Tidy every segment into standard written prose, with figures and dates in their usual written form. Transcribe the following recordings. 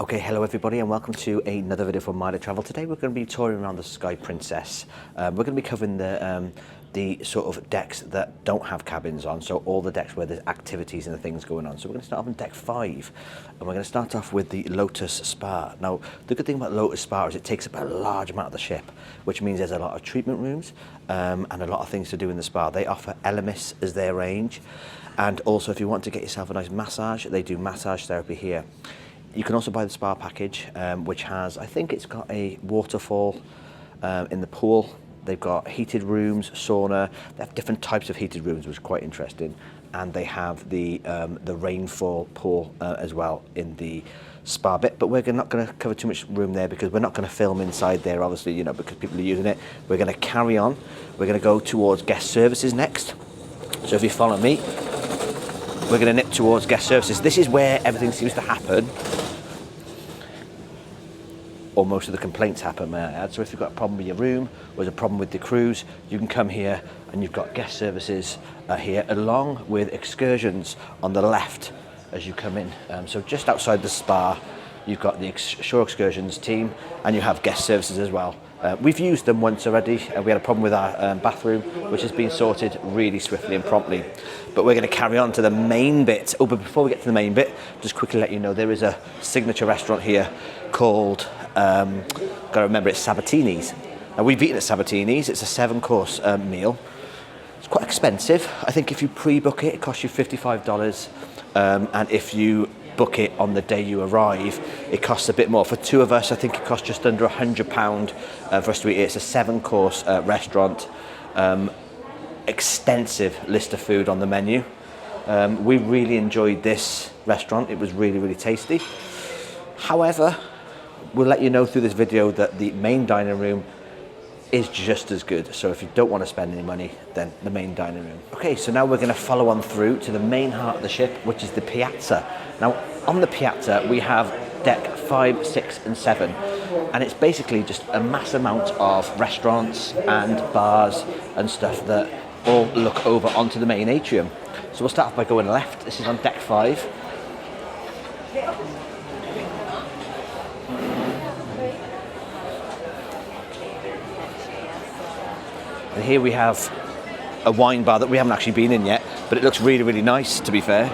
Okay, hello everybody and welcome to another video from Mida Travel. Today we're going to be touring around the Sky Princess. We're going to be covering the sort of decks that don't have cabins on, so all the decks where there's activities and the things going on. So we're going to start off on deck 5 and we're going to start off with the Lotus Spa. Now the good thing about Lotus Spa is it takes up a large amount of the ship, which means there's a lot of treatment rooms and a lot of things to do in the spa. They offer Elemis as their range, and also if you want to get yourself a nice massage, they do massage therapy here. You can also buy the spa package, which has, I think it's got a waterfall in the pool. They've got heated rooms, sauna. They have different types of heated rooms, which is quite interesting. And they have the rainfall pool as well in the spa bit. But we're not going to cover too much room there because we're not going to film inside there, obviously, you know, because people are using it. We're going to carry on. We're going to go towards guest services next. So if you follow me, we're going to nip towards guest services. This is where everything seems to happen, or most of the complaints happen, may I add. So if you've got a problem with your room or there's a problem with the cruise, you can come here and you've got guest services here, along with excursions on the left as you come in. So just outside the spa, you've got the shore excursions team and you have guest services as well. We've used them once already. We had a problem with our bathroom, which has been sorted really swiftly and promptly. But we're going to carry on to the main bit. Oh, but before we get to the main bit, just quickly let you know there is a signature restaurant here called, got to remember, it's Sabatini's. Now we've eaten at Sabatini's. It's a 7-course meal. It's quite expensive. I think if you pre-book it, it costs you $55. And if you book it on the day you arrive, it costs a bit more. For 2 of us, I think it costs just under £100 for us to eat it. It's a 7-course restaurant. Extensive list of food on the menu. We really enjoyed this restaurant. It was really, really tasty. However, we'll let you know through this video that the main dining room is just as good. So if you don't want to spend any money, then the main dining room. Okay, so now we're going to follow on through to the main heart of the ship, which is the piazza. Now on the piazza we have deck 5, 6 and 7, and it's basically just a mass amount of restaurants and bars and stuff that all look over onto the main atrium. So we'll start off by going left. This is on deck 5. And here we have a wine bar that we haven't actually been in yet, but it looks really, really nice, to be fair.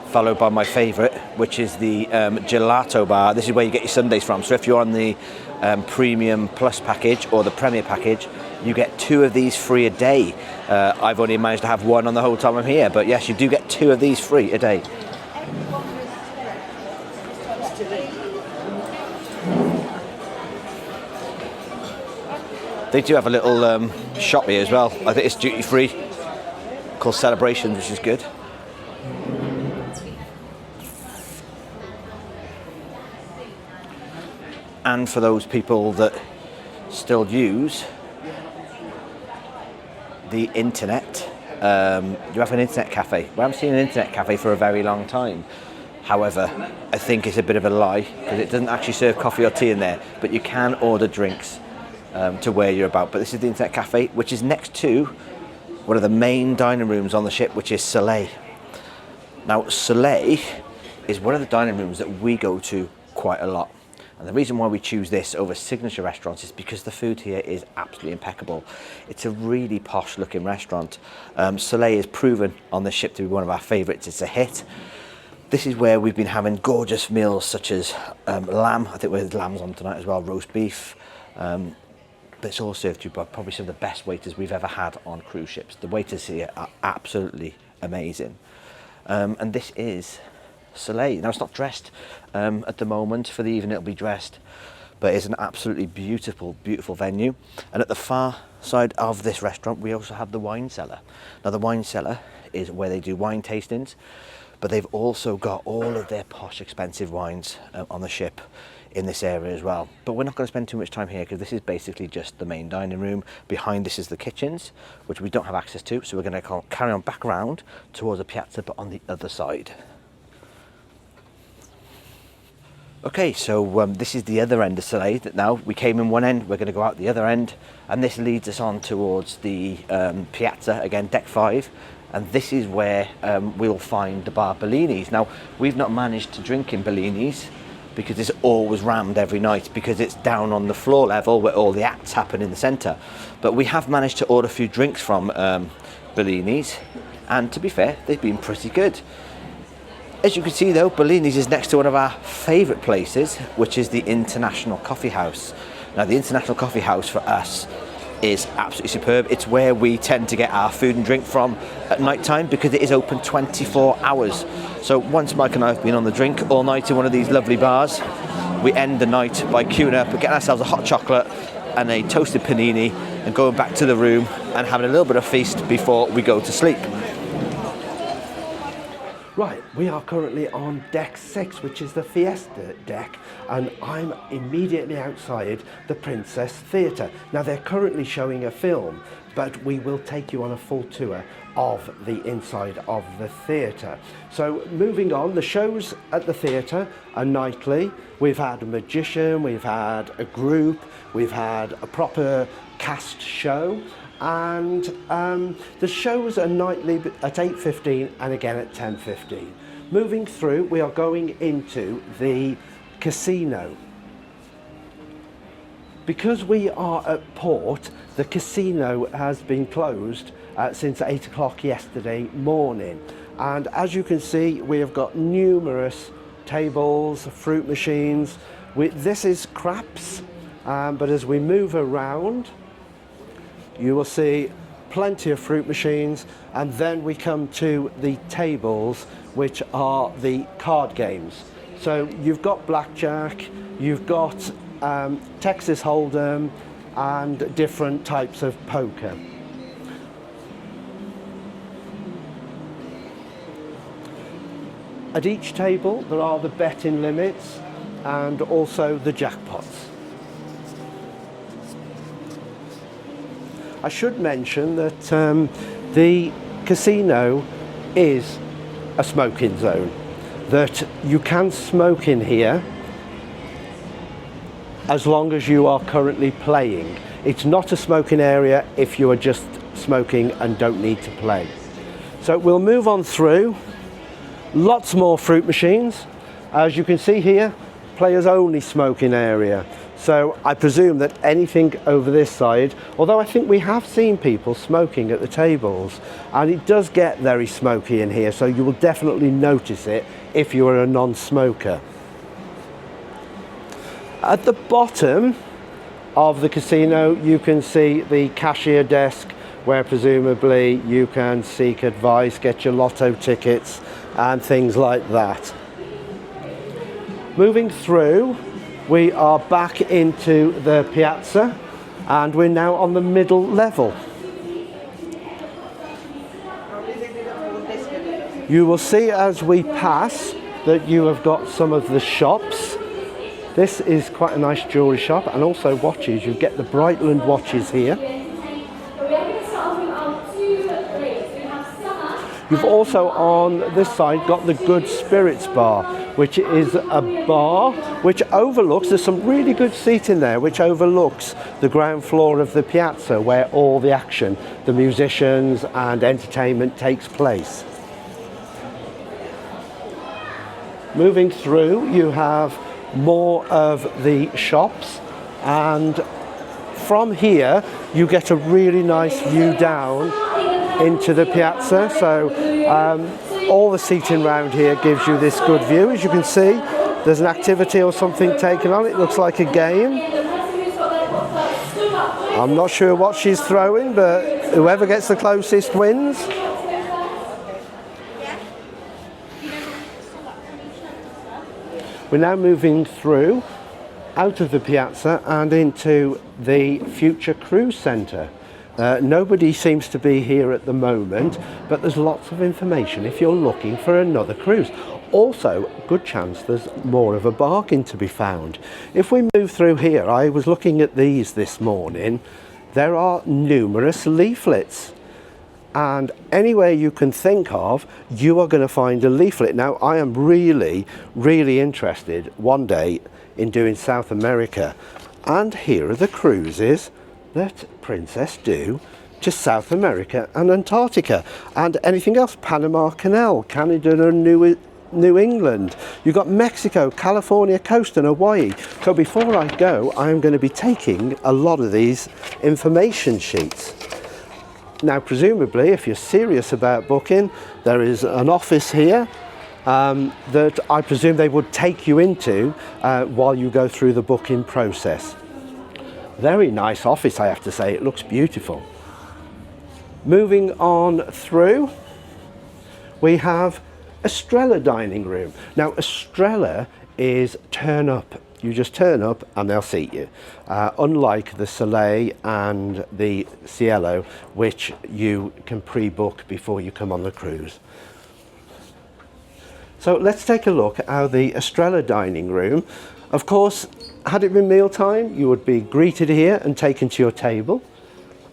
Followed by my favourite, which is the gelato bar. This is where you get your sundaes from. So if you're on the Premium Plus package or the Premier package, you get 2 of these free a day. I've only managed to have 1 on the whole time I'm here, but yes, you do get 2 of these free a day. They do have a little shop here as well. I think it's duty free, called Celebrations, which is good. And for those people that still use the internet, you have an internet cafe. We haven't seen an internet cafe for a very long time. However, I think it's a bit of a lie because it doesn't actually serve coffee or tea in there, but you can order drinks to where you're about. But this is the internet cafe, which is next to one of the main dining rooms on the ship, which is Soleil. Now, Soleil is one of the dining rooms that we go to quite a lot. And the reason why we choose this over signature restaurants is because the food here is absolutely impeccable. It's a really posh looking restaurant. Soleil is proven on this ship to be one of our favourites. It's a hit. This is where we've been having gorgeous meals such as lamb. I think there's lambs on tonight as well, roast beef. But it's all served to you by probably some of the best waiters we've ever had on cruise ships. The waiters here are absolutely amazing. And this is Soleil. Now it's not dressed at the moment. For the evening it'll be dressed, but it's an absolutely beautiful, beautiful venue. And at the far side of this restaurant we also have the wine cellar. Now the wine cellar is where they do wine tastings, but they've also got all of their posh expensive wines on the ship in this area as well. But we're not going to spend too much time here because this is basically just the main dining room. Behind this is the kitchens, which we don't have access to, so we're going to carry on back around towards the piazza, but on the other side. Okay, so this is the other end of Soleil. That now we came in one end, we're going to go out the other end, and this leads us on towards the piazza, again deck 5, and this is where we'll find the bar Bellini's. Now, we've not managed to drink in Bellini's because it's always rammed every night because it's down on the floor level where all the acts happen in the centre. But we have managed to order a few drinks from Bellini's, and to be fair, they've been pretty good. As you can see though, Bellini's is next to one of our favourite places, which is the International Coffee House. Now, the International Coffee House for us is absolutely superb. It's where we tend to get our food and drink from at night time because it is open 24 hours. So once Mike and I have been on the drink all night in one of these lovely bars, we end the night by queuing up and getting ourselves a hot chocolate and a toasted panini and going back to the room and having a little bit of feast before we go to sleep. Right, we are currently on deck 6, which is the Fiesta deck, and I'm immediately outside the Princess Theatre. Now, they're currently showing a film, but we will take you on a full tour of the inside of the theatre. So moving on, the shows at the theatre are nightly. We've had a magician, we've had a group, we've had a proper cast show, and the shows are nightly at 8:15 and again at 10:15. Moving through, we are going into the casino. Because we are at port, the casino has been closed since 8 o'clock yesterday morning. And as you can see, we have got numerous tables, fruit machines. This is craps, but as we move around, you will see plenty of fruit machines, and then we come to the tables, which are the card games. So you've got blackjack, you've got Texas Hold'em, and different types of poker. At each table there are the betting limits and also the jackpots. I should mention that the casino is a smoking zone, that you can smoke in here as long as you are currently playing. It's not a smoking area if you are just smoking and don't need to play. So we'll move on through. Lots more fruit machines. As you can see here, players only smoking area. So I presume that anything over this side, although I think we have seen people smoking at the tables, and it does get very smoky in here, so you will definitely notice it if you are a non-smoker. At the bottom of the casino, you can see the cashier desk, where presumably you can seek advice, get your lotto tickets and things like that. Moving through, we are back into the piazza, and we're now on the middle level. You will see as we pass that you have got some of the shops. This is quite a nice jewellery shop, and also watches. You get the Brightland watches here. You've also on this side got the Good Spirits bar, which is a bar which overlooks, there's some really good seating there, which overlooks the ground floor of the piazza where all the action, the musicians and entertainment takes place. Moving through, you have more of the shops, and from here you get a really nice view down into the piazza. So all the seating around here gives you this good view. As you can see, there's an activity or something taken on. It looks like a game. I'm not sure what she's throwing, but whoever gets the closest wins. We're now moving through out of the piazza and into the Future Cruise Centre. Nobody seems to be here at the moment, but there's lots of information if you're looking for another cruise. Also, good chance there's more of a bargain to be found. If we move through here, I was looking at these this morning, there are numerous leaflets. and anywhere you can think of, you are going to find a leaflet. Now, I am really, really interested one day in doing South America, and here are the cruises that Princess do to South America and Antarctica and anything else. Panama Canal, Canada and New England. You've got Mexico, California coast and Hawaii. So before I go, I'm going to be taking a lot of these information sheets. Now, presumably, if you're serious about booking, there is an office here that I presume they would take you into while you go through the booking process. Very nice office, I have to say. It looks beautiful. Moving on through, we have Estrella dining room. Now, Estrella is turn up. You just turn up and they'll seat you. Unlike the Soleil and the Cielo, which you can pre-book before you come on the cruise. So let's take a look at how the Estrella dining room, of course, had it been mealtime, you would be greeted here and taken to your table.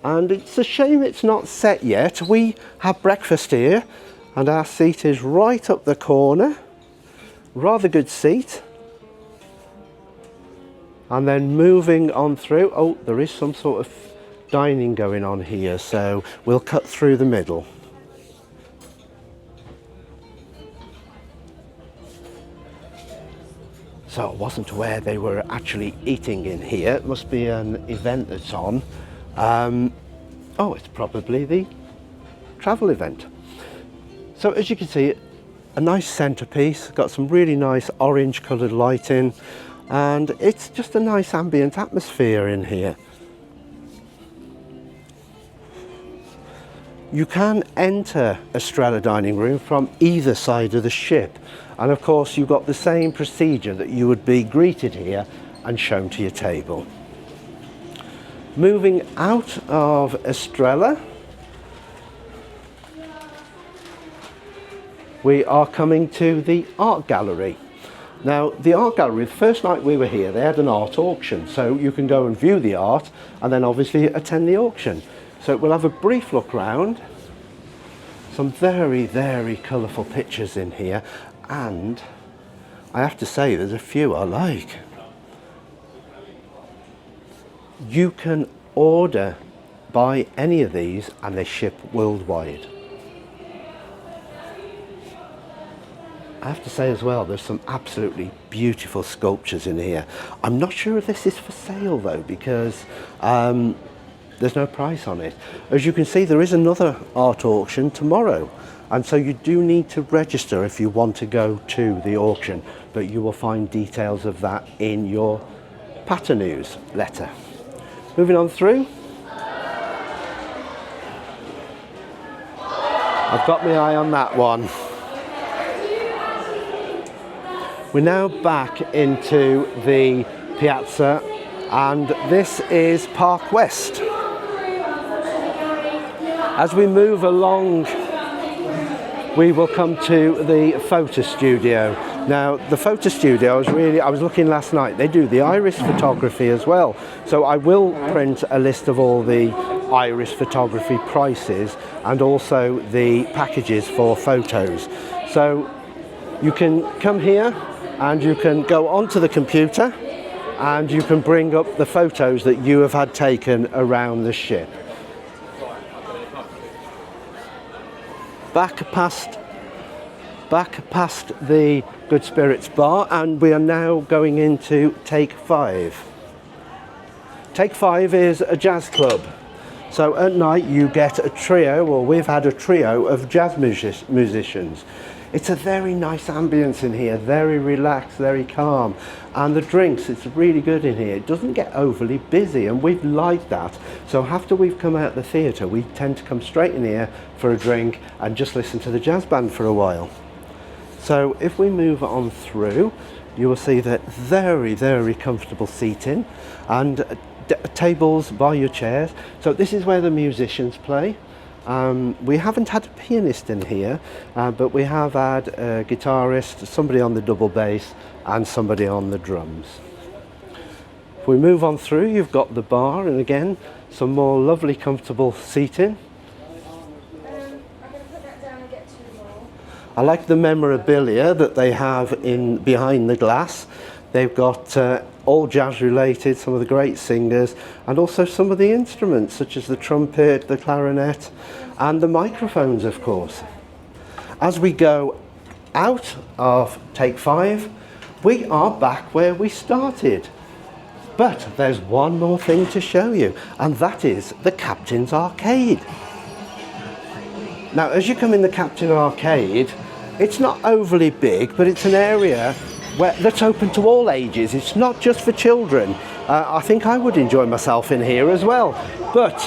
And it's a shame it's not set yet. We have breakfast here and our seat is right up the corner. Rather good seat. And then moving on through, oh, there is some sort of dining going on here, so we'll cut through the middle. So I wasn't aware they were actually eating in here. It must be an event that's on. Oh, it's probably the travel event. So as you can see, a nice centerpiece, got some really nice orange coloured lighting, and it's just a nice ambient atmosphere in here. You can enter Estrella dining room from either side of the ship, and of course you've got the same procedure that you would be greeted here and shown to your table. Moving out of Estrella, we are coming to the art gallery. Now, the art gallery, the first night we were here, they had an art auction, so you can go and view the art and then obviously attend the auction. So we'll have a brief look round. Some very, very colourful pictures in here, and I have to say there's a few I like. You can order, buy any of these and they ship worldwide. I have to say as well, there's some absolutely beautiful sculptures in here. I'm not sure if this is for sale though, because there's no price on it. As you can see, there is another art auction tomorrow, and so you do need to register if you want to go to the auction, but you will find details of that in your pattern news letter. Moving on through, I've got my eye on that one. We're now back into the piazza, and this is Park West. As we move along, we will come to the photo studio. Now, the photo studio I was looking last night, they do the iris photography as well. So I will print a list of all the iris photography prices and also the packages for photos. So you can come here and you can go onto the computer and you can bring up the photos that you have had taken around the ship. Back past the Good Spirits bar, and we are now going into Take 5. Take 5 is a jazz club. So at night you get a trio, or we've had a trio of jazz musicians. It's a very nice ambience in here, very relaxed, very calm. And the drinks, it's really good in here. It doesn't get overly busy, and we've liked that. So after we've come out the theatre, we tend to come straight in here for a drink and just listen to the jazz band for a while. So if we move on through, you will see that very, very comfortable seating and tables by your chairs. So this is where the musicians play. We haven't had a pianist in here, but we have had a guitarist, somebody on the double bass and somebody on the drums. If we move on through, you've got the bar, and again some more lovely comfortable seating. I like the memorabilia that they have in behind the glass. They've got all jazz related, some of the great singers, and also some of the instruments such as the trumpet, the clarinet, and the microphones, of course. As we go out of take 5, we are back where we started. But there's one more thing to show you, and that is the Captain's Arcade. Now, as you come in the Captain Arcade, it's not overly big, but it's an area that's open to all ages. It's not just for children. I think I would enjoy myself in here as well. But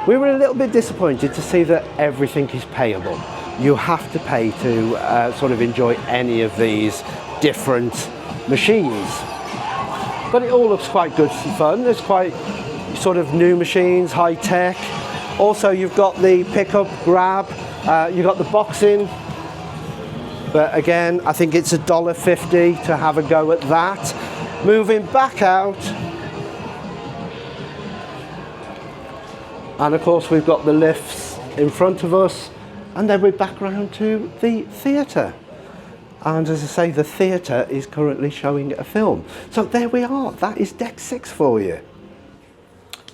we were a little bit disappointed to see that everything is payable. You have to pay to sort of enjoy any of these different machines. But it all looks quite good and fun. There's quite sort of new machines, high tech. Also, you've got the pick up, grab, you've got the boxing. But again, I think it's $1.50 to have a go at that. Moving back out. And of course, we've got the lifts in front of us. And then we're back round to the theatre. And as I say, the theatre is currently showing a film. So there we are. That is deck 6 for you.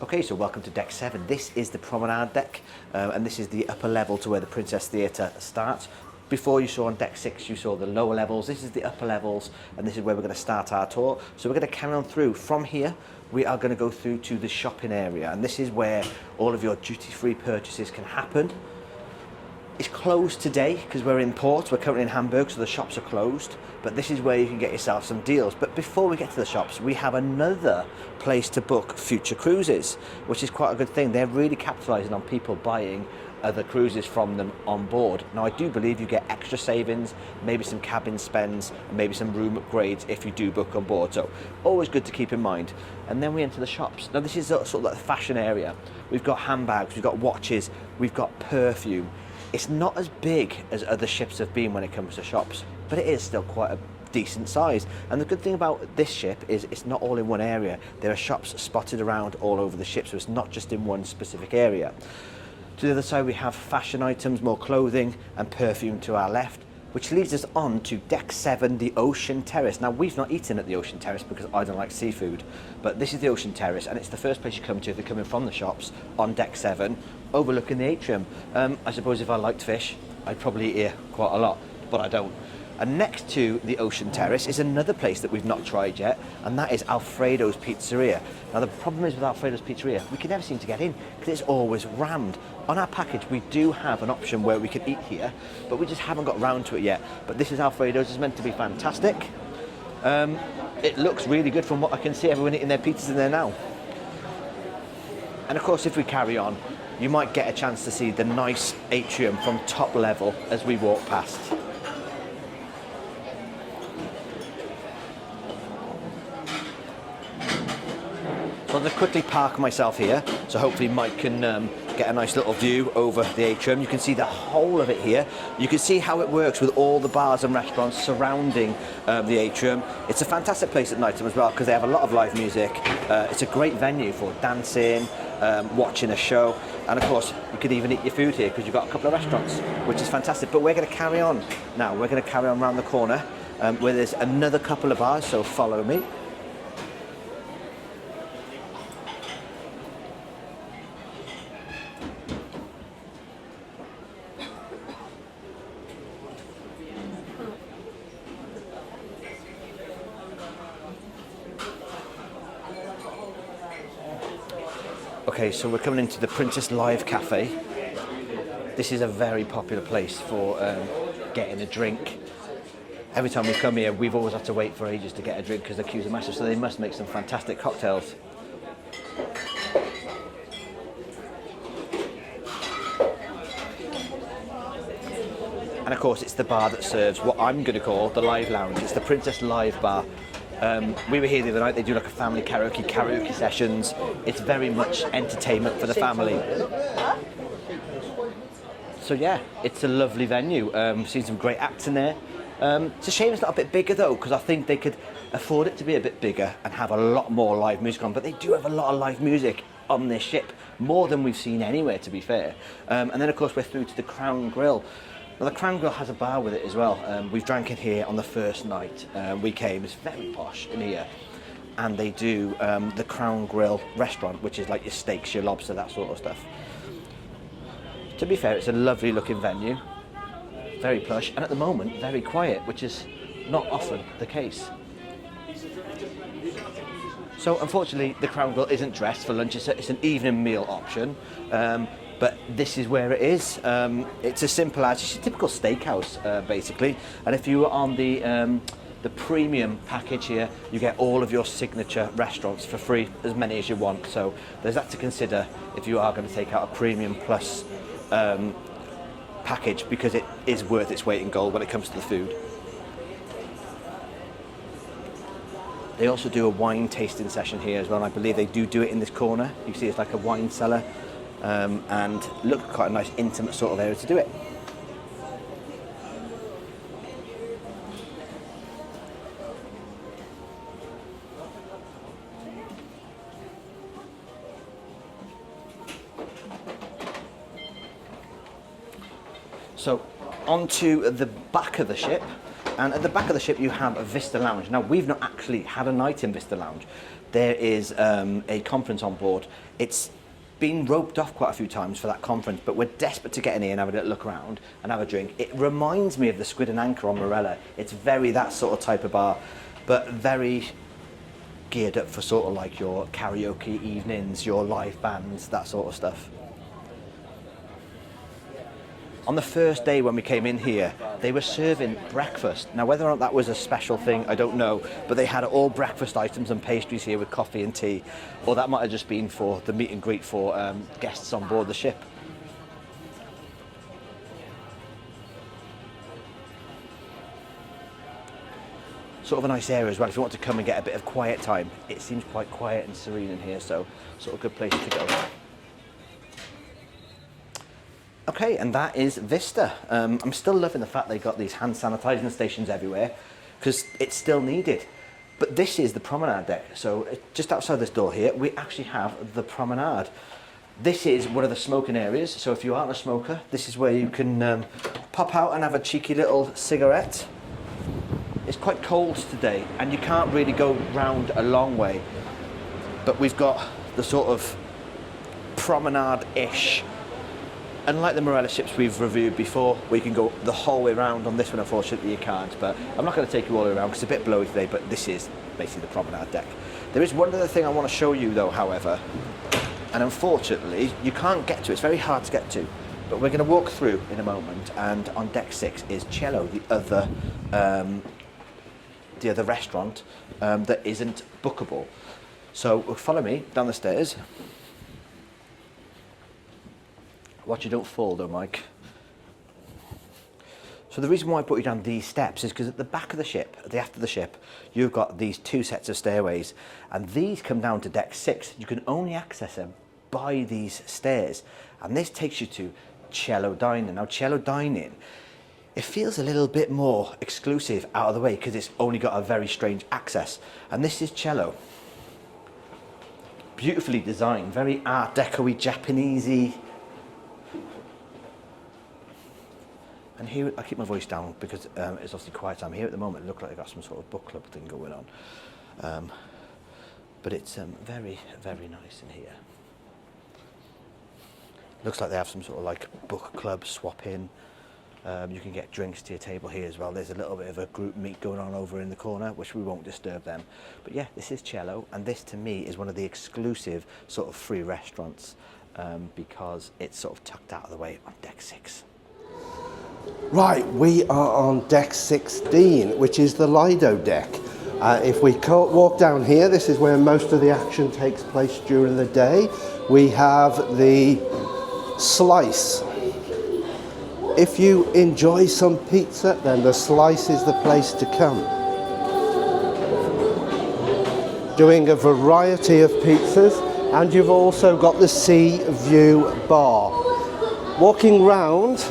Okay, so welcome to deck 7. This is the promenade deck, and this is the upper level to where the Princess Theatre starts. Before you saw on deck 6, you saw the lower levels. This is the upper levels, and this is where we're going to start our tour. So we're going to carry on through. From here, we are going to go through to the shopping area, and this is where all of your duty-free purchases can happen. It's closed today because we're in port. We're currently in Hamburg, so the shops are closed. But this is where you can get yourself some deals. But before we get to the shops, we have another place to book future cruises, which is quite a good thing. They're really capitalising on people buying other cruises from them on board. Now, I do believe you get extra savings, maybe some cabin spends, and maybe some room upgrades if you do book on board. So always good to keep in mind. And then we enter the shops. Now, this is sort of like the fashion area. We've got handbags, we've got watches, we've got perfume. It's not as big as other ships have been when it comes to shops, but it is still quite a decent size. And the good thing about this ship is it's not all in one area. There are shops spotted around all over the ship, so it's not just in one specific area. To the other side, we have fashion items, more clothing and perfume to our left, which leads us on to deck 7, the Ocean Terrace. Now, we've not eaten at the Ocean Terrace because I don't like seafood, but this is the Ocean Terrace, and it's the first place you come to if you're coming from the shops on deck 7, overlooking the atrium. I suppose if I liked fish, I'd probably eat here quite a lot, but I don't. And next to the Ocean Terrace is another place that we've not tried yet, and that is Alfredo's Pizzeria. Now, the problem is with Alfredo's Pizzeria, we can never seem to get in because it's always rammed. On our package, we do have an option where we can eat here, but we just haven't got round to it yet. But this is Alfredo's. It's meant to be fantastic. It looks really good from what I can see. Everyone eating their pizzas in there now. And of course, if we carry on, you might get a chance to see the nice atrium from top level as we walk past. So I'll just quickly park myself here, so hopefully Mike can get a nice little view over the atrium. You can see the whole of it here. You can see how it works with all the bars and restaurants surrounding the atrium. It's a fantastic place at night time as well because they have a lot of live music. It's a great venue for dancing, watching a show, and of course you could even eat your food here because you've got a couple of restaurants, which is fantastic. But we're going to carry on now. We're going to carry on around the corner where there's another couple of bars, so follow me. Okay, so we're coming into the Princess Live Cafe. This is a very popular place for getting a drink. Every time we come here, we've always had to wait for ages to get a drink because the queues are massive, so they must make some fantastic cocktails. And of course, it's the bar that serves what I'm going to call the Live Lounge. It's the Princess Live Bar. We were here the other night. They do like a family karaoke sessions. It's very much entertainment for the family. So yeah, it's a lovely venue. Seen some great acts in there. It's a shame it's not a bit bigger though, because I think they could afford it to be a bit bigger and have a lot more live music on. But they do have a lot of live music on this ship, more than we've seen anywhere, to be fair. And then of course we're through to the Crown Grill. Now the Crown Grill has a bar with it as well. We've drank in here on the first night we came. It's very posh in here. And they do the Crown Grill restaurant, which is like your steaks, your lobster, that sort of stuff. To be fair, it's a lovely looking venue, very plush, and at the moment, very quiet, which is not often the case. So unfortunately, the Crown Grill isn't dressed for lunch, it's an evening meal option, but this is where it is. It's as simple as, it's a typical steakhouse, basically, and if you were on the premium package here, you get all of your signature restaurants for free, as many as you want. So there's that to consider if you are going to take out a premium plus package, because it is worth its weight in gold when it comes to the food. They also do a wine tasting session here as well, and I believe they do it in this corner. You see it's like a wine cellar, and look, quite a nice intimate sort of area to do it. So onto the back of the ship, and at the back of the ship you have a Vista Lounge. Now we've not actually had a night in Vista Lounge. There is a conference on board. It's been roped off quite a few times for that conference, but we're desperate to get in here and have a little look around and have a drink. It reminds me of the Squid and Anchor on Morella. It's very that sort of type of bar, but very geared up for sort of like your karaoke evenings, your live bands, that sort of stuff. On the first day when we came in here, they were serving breakfast. Now, whether or not that was a special thing, I don't know, but they had all breakfast items and pastries here with coffee and tea, or that might have just been for the meet and greet for guests on board the ship. Sort of a nice area as well if you want to come and get a bit of quiet time. It seems quite quiet and serene in here, so sort of a good place to go. Okay, and that is Vista. I'm still loving the fact they got these hand sanitizing stations everywhere, because it's still needed. But this is the promenade deck. So just outside this door here, we actually have the promenade. This is one of the smoking areas. So if you aren't a smoker, this is where you can pop out and have a cheeky little cigarette. It's quite cold today, and you can't really go round a long way. But we've got the sort of promenade-ish. Unlike the Morella ships we've reviewed before, where you can go the whole way around, on this one unfortunately you can't, but I'm not going to take you all the way around because it's a bit blowy today, but this is basically the promenade deck. There is one other thing I want to show you though, however, and unfortunately you can't get to, it's very hard to get to, but we're going to walk through in a moment, and on deck 6 is Cello, the other restaurant that isn't bookable. So follow me down the stairs. Watch you don't fall though, Mike. So the reason why I put you down these steps is because at the back of the ship, at the aft of the ship, you've got these two sets of stairways, and these come down to deck 6. You can only access them by these stairs, and this takes you to Cello Dining. Now Cello Dining, it feels a little bit more exclusive out of the way because it's only got a very strange access, and this is Cello. Beautifully designed, very Art Deco-y, Japanesey. And here, I keep my voice down because it's obviously quiet time. Here at the moment, it looks like they've got some sort of book club thing going on. But it's very, very nice in here. Looks like they have some sort of like book club swap in. You can get drinks to your table here as well. There's a little bit of a group meet going on over in the corner, which we won't disturb them. But yeah, this is Cello, and this to me is one of the exclusive sort of free restaurants because it's sort of tucked out of the way on deck 6. Right, we are on deck 16, which is the Lido deck. If we walk down here, this is where most of the action takes place during the day. We have the Slice. If you enjoy some pizza, then the Slice is the place to come. Doing a variety of pizzas, and you've also got the Sea View Bar. Walking round,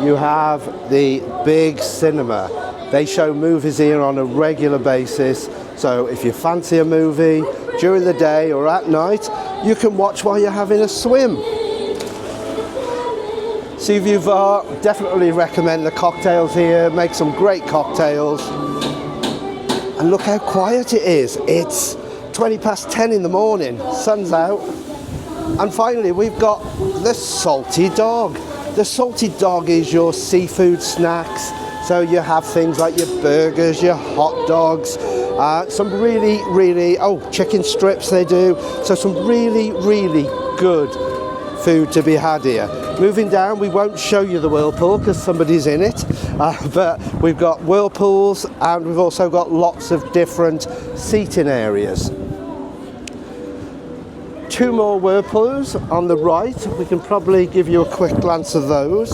you have the big cinema. They show movies here on a regular basis, so if you fancy a movie during the day or at night, you can watch while you're having a swim. Sea View Bar, definitely recommend the cocktails here, make some great cocktails. And look how quiet it is. It's 20 past 10 in the morning, sun's out. And finally we've got the Salty Dog. The Salty Dog is your seafood snacks. So you have things like your burgers, your hot dogs, some really, chicken strips they do. So some really good food to be had here. Moving down, we won't show you the whirlpool because somebody's in it, but we've got whirlpools and we've also got lots of different seating areas. 2 more whirlpools on the right. We can probably give you a quick glance of those.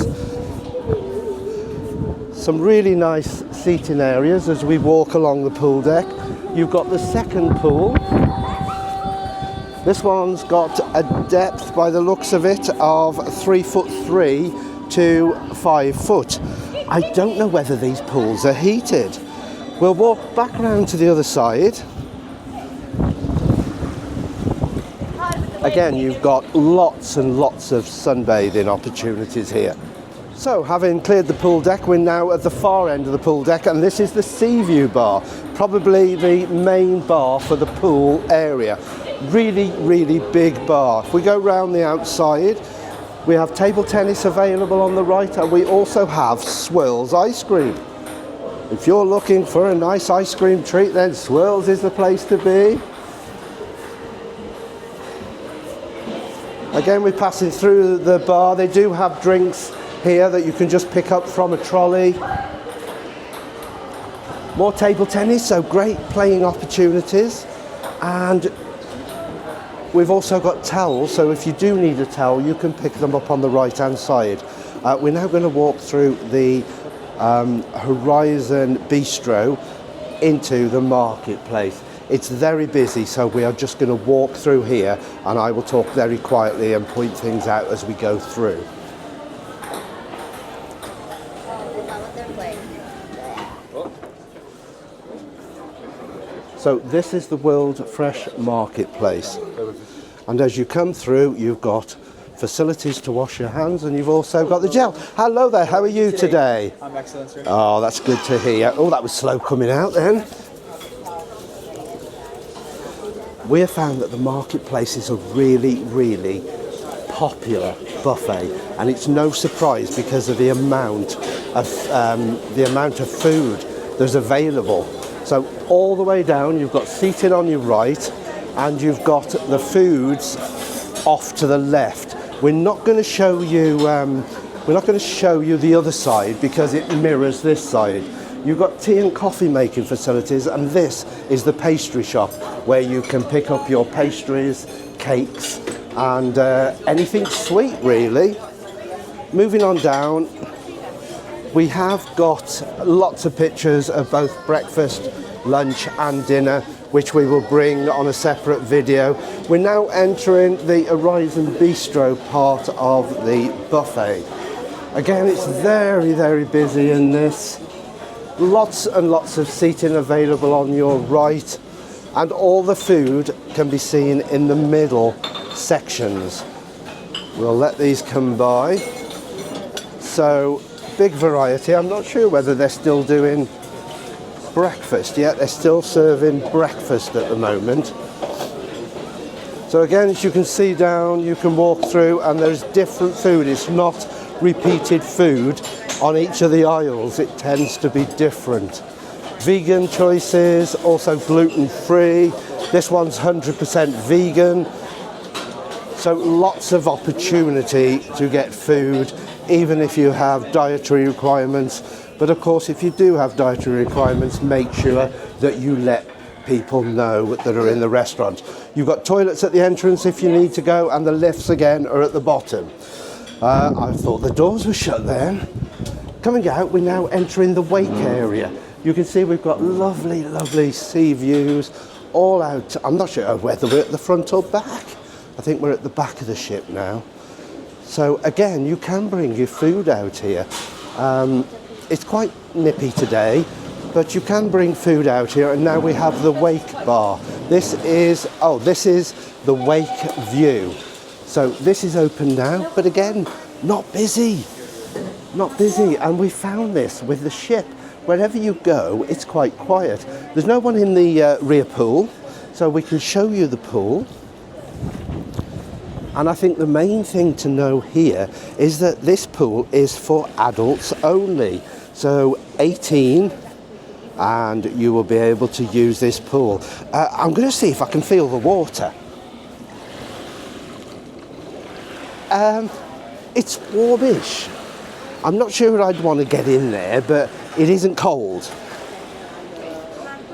Some really nice seating areas as we walk along the pool deck. You've got the second pool. This one's got a depth, by the looks of it, of 3'3" to 5 foot. I don't know whether these pools are heated. We'll walk back around to the other side. Again, you've got lots and lots of sunbathing opportunities here. So, having cleared the pool deck, we're now at the far end of the pool deck, and this is the Sea View Bar, probably the main bar for the pool area. Really big bar. If we go round the outside, we have table tennis available on the right, and we also have Swirls ice cream. If you're looking for a nice ice cream treat, then Swirls is the place to be. Again, we're passing through the bar. They do have drinks here that you can just pick up from a trolley. More table tennis, so great playing opportunities. And we've also got towels, so if you do need a towel, you can pick them up on the right-hand side. We're now going to walk through the Horizon Bistro into the marketplace. It's very busy, so we are just going to walk through here, and I will talk very quietly and point things out as we go through. So this is the World Fresh Marketplace, and as you come through, you've got facilities to wash your hands, and you've also got the gel. Hello there, how are you today? I'm excellent, sir. Oh, that's good to hear. Oh, that was slow coming out then. We have found that the marketplace is a really popular buffet, and it's no surprise because of the amount of food that's available. So all the way down, you've got seating on your right, and you've got the foods off to the left. We're not going to show you. We're not going to show you the other side because it mirrors this side. You've got tea and coffee making facilities, and this is the pastry shop where you can pick up your pastries, cakes, and anything sweet really. Moving on down, we have got lots of pictures of both breakfast, lunch and dinner, which we will bring on a separate video. We're now entering the Horizon Bistro part of the buffet. Again, it's very busy in this. Lots and lots of seating available on your right, and all the food can be seen in the middle sections. We'll let these come by. So, big variety. I'm not sure whether they're still doing breakfast yet. They're still serving breakfast at the moment. So again, as you can see down, you can walk through and there's different food. It's not repeated food on each of the aisles. It tends to be different. Vegan choices, also gluten-free. This one's 100% vegan. So lots of opportunity to get food, even if you have dietary requirements. But of course, if you do have dietary requirements, make sure that you let people know that are in the restaurant. You've got toilets at the entrance if you need to go, and the lifts again are at the bottom. I thought the doors were shut then. Coming out, we're now entering the wake area. You can see we've got lovely sea views all out. I'm not sure whether we're at the front or back. I think we're at the back of the ship now. So again, you can bring your food out here. It's quite nippy today, but you can bring food out here, and now we have the wake bar. This is the wake view. So this is open now, but again, not busy. not busy, and we found this with the ship. Wherever you go, it's quite quiet. There's no one in the rear pool, so we can show you the pool. And I think the main thing to know here is that this pool is for adults only. So 18, and you will be able to use this pool. I'm going to see if I can feel the water. It's warmish. I'm not sure I'd want to get in there, but it isn't cold.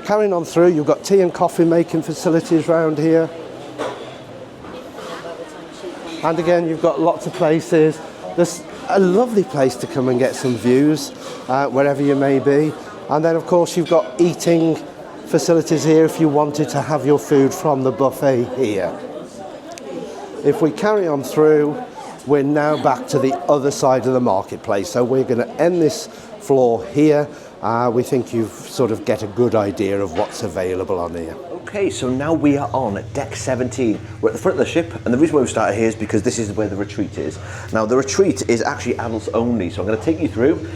Carrying on through, you've got tea and coffee making facilities around here. And again, you've got lots of places. There's a lovely place to come and get some views, wherever you may be. And then, of course, you've got eating facilities here if you wanted to have your food from the buffet here. If we carry on through, we're now back to the other side of the marketplace. So we're going to end this floor here. We think you sort of get a good idea of what's available on here. Okay, so now we are on deck 17. We're at the front of the ship, and the reason why we started here is because this is where the retreat is. Now, the retreat is actually adults only, so I'm going to take you through.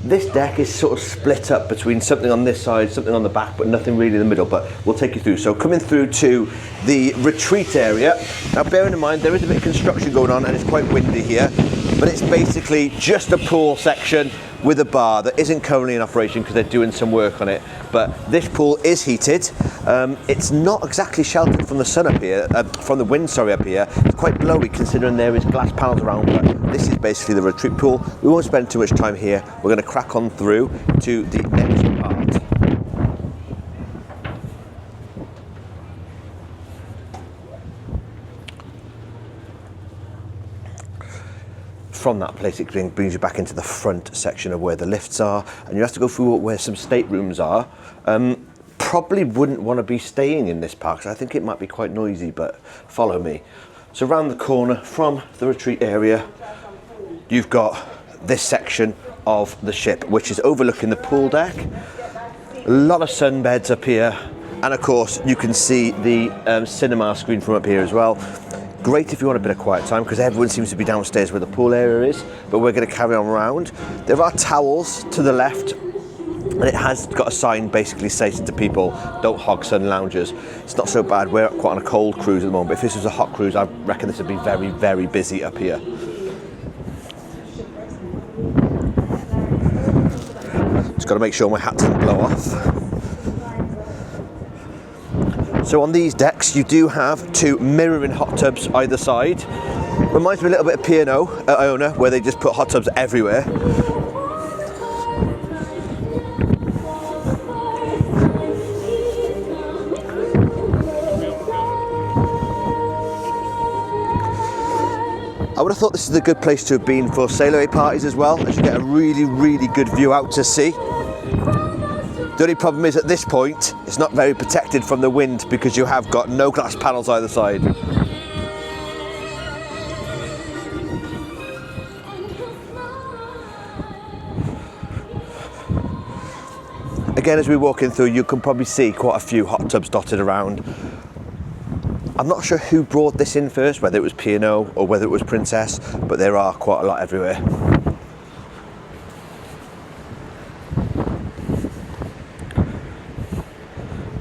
This deck is sort of split up between something on this side, something on the back, but nothing really in the middle, but we'll take you through. So coming through to the retreat area. Now, bearing in mind, there is a bit of construction going on and it's quite windy here, but it's basically just a pool section with a bar that isn't currently in operation because they're doing some work on it. But this pool is heated. It's not exactly sheltered from the sun up here, from the wind, sorry, up here. It's quite blowy considering there is glass panels around, but this is basically the retreat pool. We won't spend too much time here. We're going to crack on through to the empty part. From that place, it brings you back into the front section of where the lifts are, and you have to go through where some staterooms are. Probably wouldn't want to be staying in this park, so I think it might be quite noisy, but follow me. So around the corner from the retreat area, you've got this section of the ship, which is overlooking the pool deck. A lot of sunbeds up here, and of course you can see the cinema screen from up here as well. Great if you want a bit of quiet time, because everyone seems to be downstairs where the pool area is, but we're going to carry on around. There are towels to the left, and it has got a sign basically stating to people, don't hog sun loungers. It's not so bad. We're quite on a cold cruise at the moment, but if this was a hot cruise, I reckon this would be very, very busy up here. Just got to make sure my hat doesn't blow off. So on these decks, you do have two mirroring hot tubs either side. Reminds me a little bit of P&O at Iona, where they just put hot tubs everywhere. I would have thought this is a good place to have been for sail away parties as well, as you get a really, really good view out to sea. The only problem is at this point, it's not very protected from the wind because you have got no glass panels either side. Again, as we walk in through, you can probably see quite a few hot tubs dotted around. I'm not sure who brought this in first, whether it was P&O or whether it was Princess, but there are quite a lot everywhere.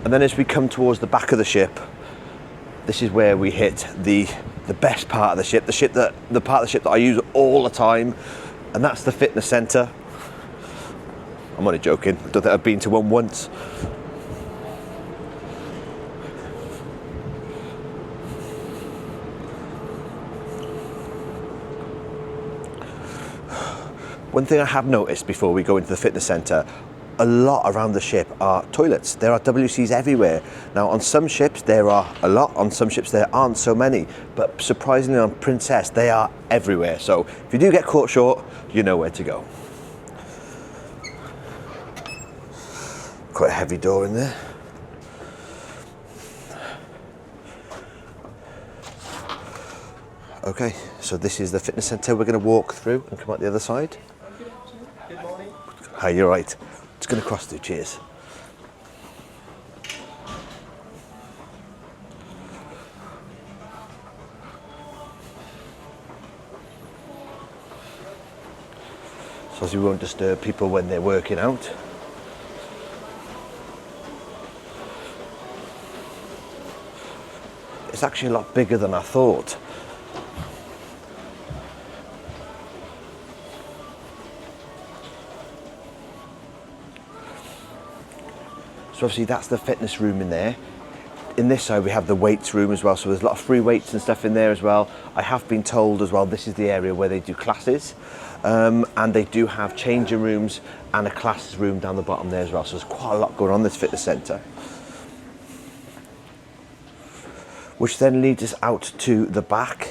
And then as we come towards the back of the ship, this is where we hit the best part of the ship, the part of the ship that I use all the time, and that's the fitness centre. I'm only joking, I don't think I've been to one once. One thing I have noticed before we go into the fitness centre, a lot around the ship are toilets. There are WCs everywhere. Now on some ships there are a lot, on some ships there aren't so many, but surprisingly on Princess they are everywhere. So if you do get caught short, you know where to go. Quite a heavy door in there. Okay, so this is the fitness centre we're going to walk through and come out the other side. Good morning. Hi, you're right. Just going to cross through, cheers. So Suppose we won't disturb people when they're working out. It's actually a lot bigger than I thought. So obviously that's the fitness room in there. In this side we have the weights room as well, so there's a lot of free weights and stuff in there as well. I have been told as well this is the area where they do classes, and they do have changing rooms and a classes room down the bottom there as well, so there's quite a lot going on in this fitness centre. Which then leads us out to the back.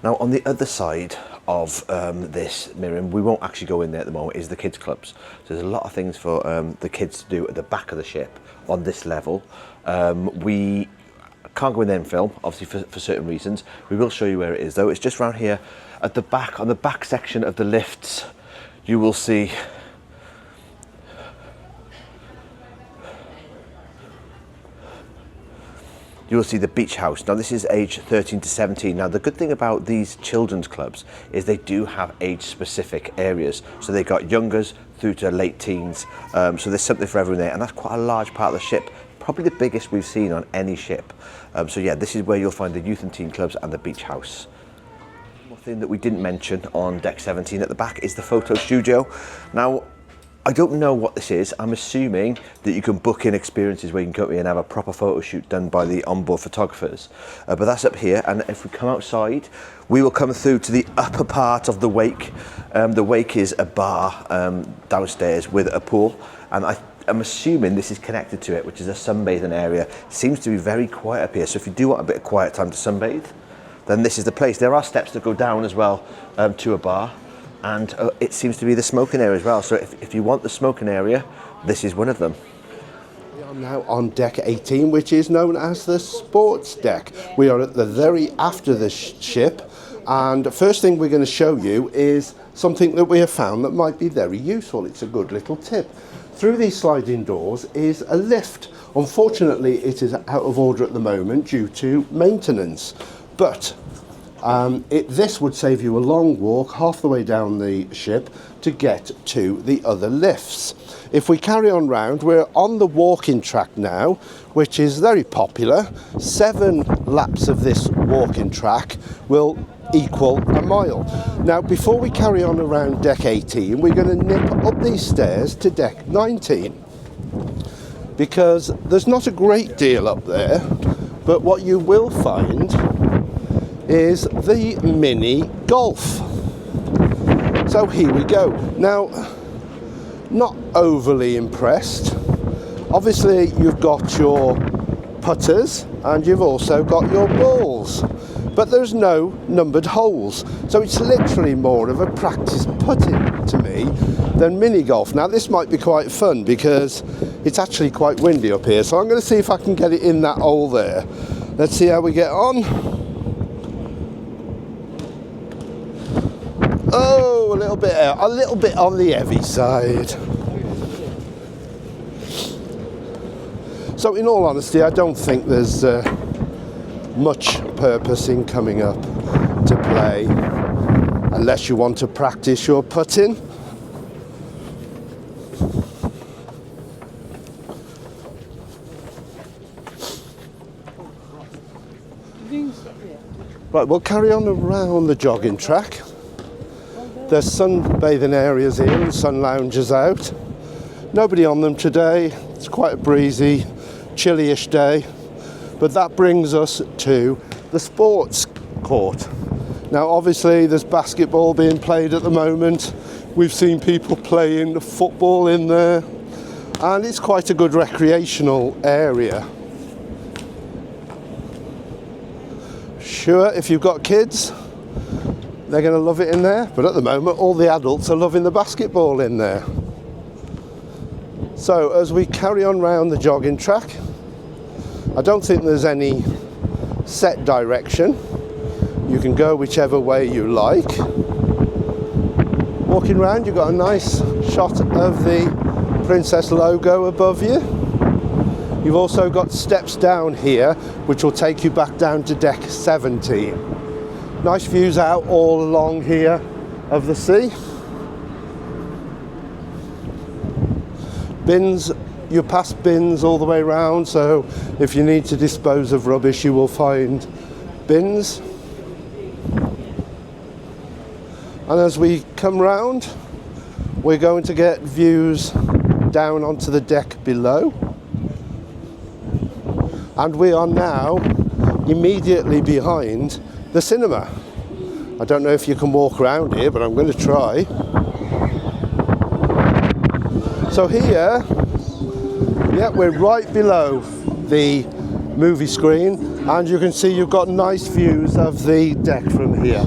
Now on the other side of this, Miriam, we won't actually go in there at the moment, is the kids clubs. So there's a lot of things for the kids to do at the back of the ship on this level. We can't go in there and film, obviously for certain reasons. We will show you where it is though. It's just around here at the back, on the back section of the lifts. You will see the beach house. Now this is age 13 to 17. Now the good thing about these children's clubs is they do have age specific areas. So they've got youngers through to late teens. So there's something for everyone there, and that's quite a large part of the ship. Probably the biggest we've seen on any ship. So yeah, this is where you'll find the youth and teen clubs and the beach house. One thing that we didn't mention on deck 17 at the back is the photo studio. Now, I don't know what this is. I'm assuming that you can book in experiences where you can go in and have a proper photo shoot done by the onboard photographers. But that's up here, and if we come outside, we will come through to the upper part of the wake. The wake is a bar downstairs with a pool, and I'm assuming this is connected to it, which is a sunbathing area. Seems to be very quiet up here, so if you do want a bit of quiet time to sunbathe, then this is the place. There are steps that go down as well to a bar. And it seems to be the smoking area as well. So if you want the smoking area, this is one of them. We are now on deck 18, which is known as the sports deck. We are at the very aft of the ship, and the first thing we're going to show you is something that we have found that might be very useful. It's a good little tip. Through these sliding doors is a lift. Unfortunately, it is out of order at the moment due to maintenance, but this would save you a long walk half the way down the ship to get to the other lifts. If we carry on round, we're on the walking track now, which is very popular. 7 laps of this walking track will equal a mile. Now, before we carry on around deck 18, we're going to nip up these stairs to deck 19, because there's not a great deal up there, but what you will find is the mini golf. So here we go. Now, not overly impressed. Obviously you've got your putters and you've also got your balls, but there's no numbered holes, so it's literally more of a practice putting to me than mini golf. Now this might be quite fun because it's actually quite windy up here, so I'm going to see if I can get it in that hole there. Let's see how we get on. Oh, a little bit on the heavy side. So in all honesty, I don't think there's much purpose in coming up to play unless you want to practice your putting. Right, we'll carry on around the jogging track. There's sunbathing areas here and sun lounges out. Nobody on them today. It's quite a breezy, chilly-ish day. But that brings us to the sports court. Now obviously there's basketball being played at the moment. We've seen people playing football in there, and it's quite a good recreational area. Sure, if you've got kids, they're going to love it in there, but at the moment all the adults are loving the basketball in there. So as we carry on round the jogging track, I don't think there's any set direction. You can go whichever way you like. Walking round, you've got a nice shot of the Princess logo above you. You've also got steps down here which will take you back down to deck 17. Nice views out all along here of the sea. Bins, you pass bins all the way around, so if you need to dispose of rubbish, you will find bins. And as we come round, we're going to get views down onto the deck below. And we are now immediately behind the cinema. I don't know if you can walk around here, but I'm going to try. So here, yeah, we're right below the movie screen, and you can see you've got nice views of the deck from here.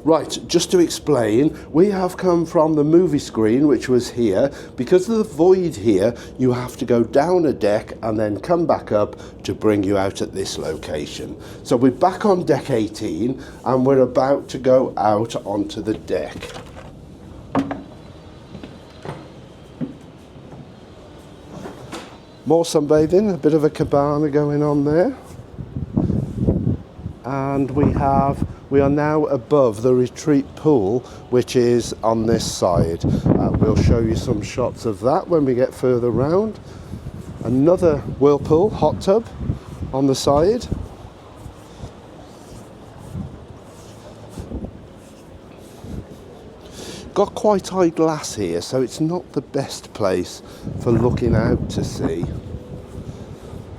Right, just to explain, we have come from the movie screen, which was here. Because of the void here, you have to go down a deck and then come back up to bring you out at this location. So we're back on deck 18 and we're about to go out onto the deck. More sunbathing, a bit of a cabana going on there. And we are now above the retreat pool, which is on this side. We'll show you some shots of that when we get further round. Another whirlpool, hot tub on the side. Got quite high glass here, so it's not the best place for looking out to sea.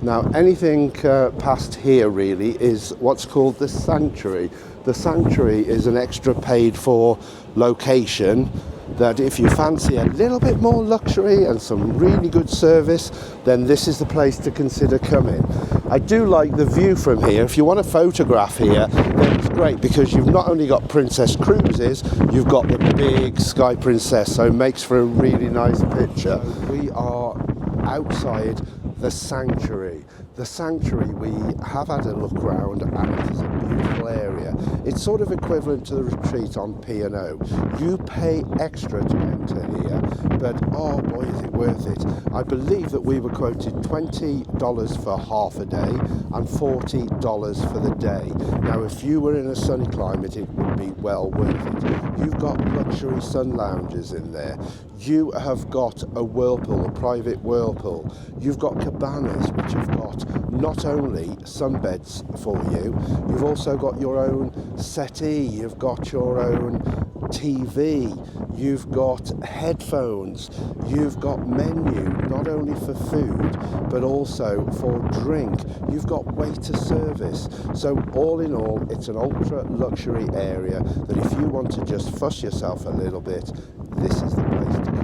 Now, anything past here really is what's called the sanctuary. The sanctuary is an extra paid for location that if you fancy a little bit more luxury and some really good service, then this is the place to consider coming. I do like the view from here. If you want to photograph here, then it's great because you've not only got Princess Cruises, you've got the big Sky Princess, so it makes for a really nice picture. We are outside the sanctuary. The sanctuary, we have had a look around and it is a beautiful area. It's sort of equivalent to the retreat on P&O. You pay extra to enter here, but oh boy is it worth it. I believe that we were quoted $20 for half a day and $40 for the day. Now if you were in a sunny climate, it would be well worth it. You've got luxury sun lounges in there. You have got a whirlpool, a private whirlpool. You've got cabanas which have got not only sunbeds for you, you've also got your own settee, you've got your own TV, you've got headphones, you've got menu not only for food but also for drink, you've got waiter service. So all in all, it's an ultra luxury area that if you want to just fuss yourself a little bit, this is the place to go.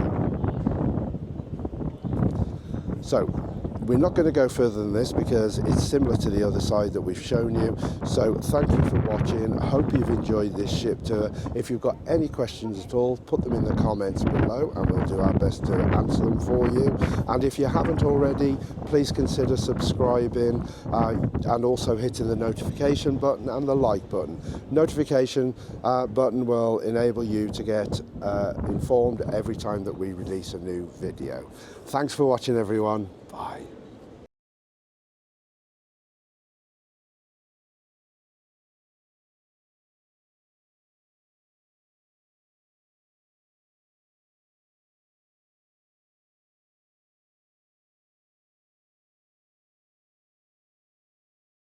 So we're not going to go further than this because it's similar to the other side that we've shown you. So thank you for watching. I hope you've enjoyed this ship tour. If you've got any questions at all, put them in the comments below and we'll do our best to answer them for you. And if you haven't already, please consider subscribing and also hitting the notification button and the like button. Notification button will enable you to get informed every time that we release a new video. Thanks for watching, everyone. Bye.